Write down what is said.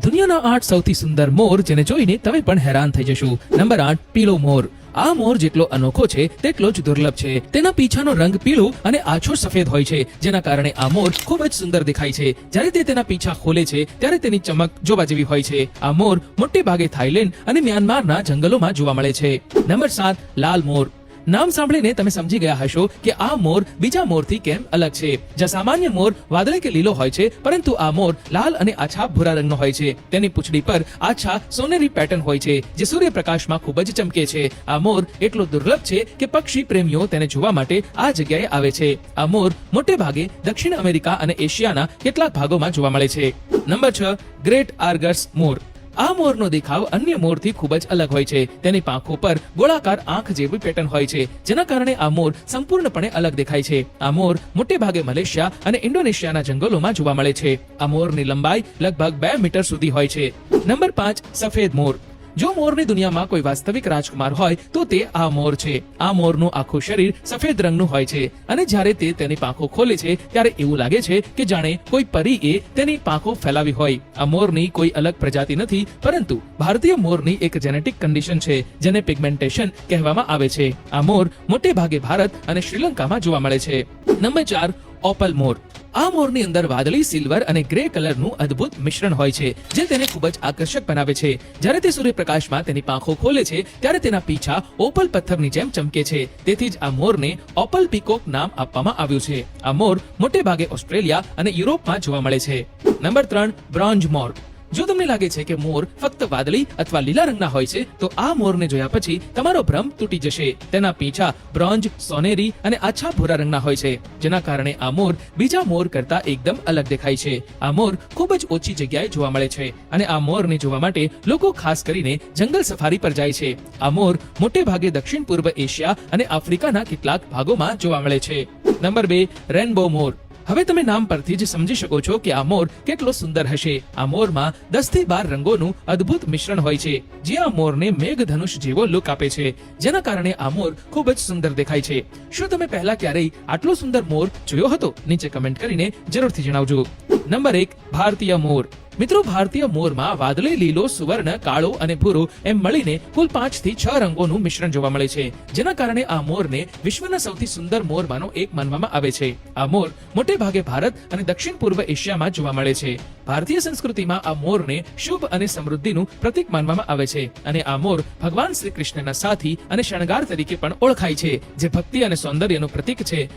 દુનિયાના 8 સૌથી સુંદર મોર જેને જોઈને તમે પણ હેરાન થઈ જશો. નંબર 8 પીળો મોર. આ મોર જેટલો અનોખો છે તેટલો જ દુર્લભ છે. તેના પીછાનો રંગ પીળો અને આછો સફેદ હોય છે, જેના કારણે આ મોર ખૂબ જ સુંદર દેખાય છે. જ્યારે તે તેના પીછા ખોલે છે ત્યારે તેની ચમક જોવા જેવી હોય છે. આ મોર મોટે ભાગે થાઈલેન્ડ અને મ્યાનમારના જંગલોમાં જોવા મળે છે. નંબર 7 લાલ મોર. નામ સાંભળીને તમે સમજી ગયા હશો કે આ મોર બીજા મોરથી કેમ અલગ છે. જ્યાં સામાન્ય મોર વાદળી કે લીલો હોય છે, પરંતુ આ મોર લાલ અને આછા ભૂરા રંગનો હોય છે. તેની પૂંછડી પર આછા સોનેરી પેટર્ન હોય છે, જે સૂર્યપ્રકાશમાં ખૂબ જ ચમકે છે. આ મોર એટલો દુર્લભ છે કે પક્ષી પ્રેમીઓ તેને જોવા માટે આ જગ્યાએ આવે છે. આ મોર મોટે ભાગે દક્ષિણ અમેરિકા અને એશિયાના કેટલાક ભાગોમાં જોવા મળે છે. નંબર 6 ગ્રેટ આર્ગસ મોર. આ મોરનો દેખાવ અન્ય મોરથી ખૂબ જ અલગ હોય છે. તેની પાંખો પર ગોળાકાર આંખ જેવી પેટર્ન હોય છે, જેના કારણે આ મોર સંપૂર્ણપણે અલગ દેખાય છે. આ મોર મોટે ભાગે મલેશિયા અને ઇન્ડોનેશિયાના જંગલોમાં જોવા મળે છે. આ મોરની લંબાઈ લગભગ 2 મીટર સુધી હોય છે. નંબર 5 સફેદ મોર. જો મોરની દુનિયામાં કોઈ વાસ્તવિક રાજકુમાર હોય તો તે આ મોર છે. આ મોરનું આખું શરીર સફેદ રંગનું હોય છે, અને જ્યારે તે તેની પાંખો ખોલે છે ત્યારે એવું લાગે છે કે જાણે કોઈ પરીએ તેની પાંખો ફેલાવી હોય. આ મોરની કોઈ અલગ પ્રજાતિ નથી, પરંતુ ભારતીય મોરની એક જેનેટિક કન્ડિશન છે, જેને પિગમેન્ટેશન કહેવામાં આવે છે. આ મોર મોટે ભાગે ભારત અને શ્રીલંકામાં જોવા મળે છે. નંબર 4 ઓપલ મોર. આ મોરની અંદર વાદળી, સિલ્વર અને ગ્રે કલરનું અદ્ભુત મિશ્રણ હોય છે, જે તેને ખૂબ જ આકર્ષક બનાવે છે. જ્યારે તે સૂર્યપ્રકાશમાં તેની પાંખો ખોલે છે ત્યારે તેના પીછા ઓપલ પથ્થરની જેમ ચમકે છે. તેથી જ આ મોરને ઓપલ પીકોક નામ આપવામાં આવ્યું છે. આ મોર મોટે ભાગે ઓસ્ટ્રેલિયા અને યુરોપમાં જોવા મળે છે. નંબર 3 બ્રોન્ઝ મોર. જો તમને લાગે છે કે મોર ફક્ત વાદળી અથવા લીલા રંગના હોય છે, તો આ મોરને જોયા પછી તમારો ભ્રમ તૂટી જશે. તેના પીછા બ્રોન્ઝ, સોનેરી અને આછા ભૂરા રંગના હોય છે, જેના કારણે આ મોર બીજા મોર કરતા એકદમ અલગ દેખાય છે. આ મોર ખૂબ જ ઓછી જગ્યાએ જોવા મળે છે, અને આ મોરને જોવા માટે લોકો ખાસ કરીને જંગલ સફારી પર જાય છે. આ મોર મોટે ભાગે દક્ષિણ પૂર્વ એશિયા અને આફ્રિકાના કેટલાક ભાગોમાં જોવા મળે છે. નંબર 2 રેનબો મોર. હવે તમે નામ પરથી જ સમજી શકો છો કે આ મોર કેટલો સુંદર હશે. આ મોરમાં 10 થી 12 રંગોનું અદ્ભુત મિશ્રણ હોય છે, જે આ મોરને મેઘધનુષ જેવો લુક આપે છે, જેના કારણે આ મોર ખૂબ જ સુંદર દેખાય છે. શું તમે પહેલા ક્યારેય આટલો સુંદર મોર જોયો હતો? નીચે કમેન્ટ કરીને જરૂરથી જણાવજો. નંબર 1 ભારતીય મોર. મિત્રો, ભારતીય મોરમાં વાદળી, લીલો, સુવર્ણ, કાળો અને ભૂરો એમ મળીને કુલ 5 થી 6 રંગોનું મિશ્રણ જોવા મળે છે, જેના કારણે આ મોરને વિશ્વના સૌથી સુંદર મોરમાંનો એક માનવામાં આવે છે. આ મોર મોટે ભાગે ભારત અને દક્ષિણ પૂર્વ એશિયામાં જોવા મળે છે. ભારતીય સંસ્કૃતિમાં આ મોરને શુભ અને સમૃદ્ધિનું પ્રતીક માનવામાં આવે છે, અને આ મોર ભગવાન શ્રી કૃષ્ણના સાથી અને શણગાર તરીકે પણ ઓળખાય છે, જે ભક્તિ અને સૌંદર્યનું પ્રતીક છે.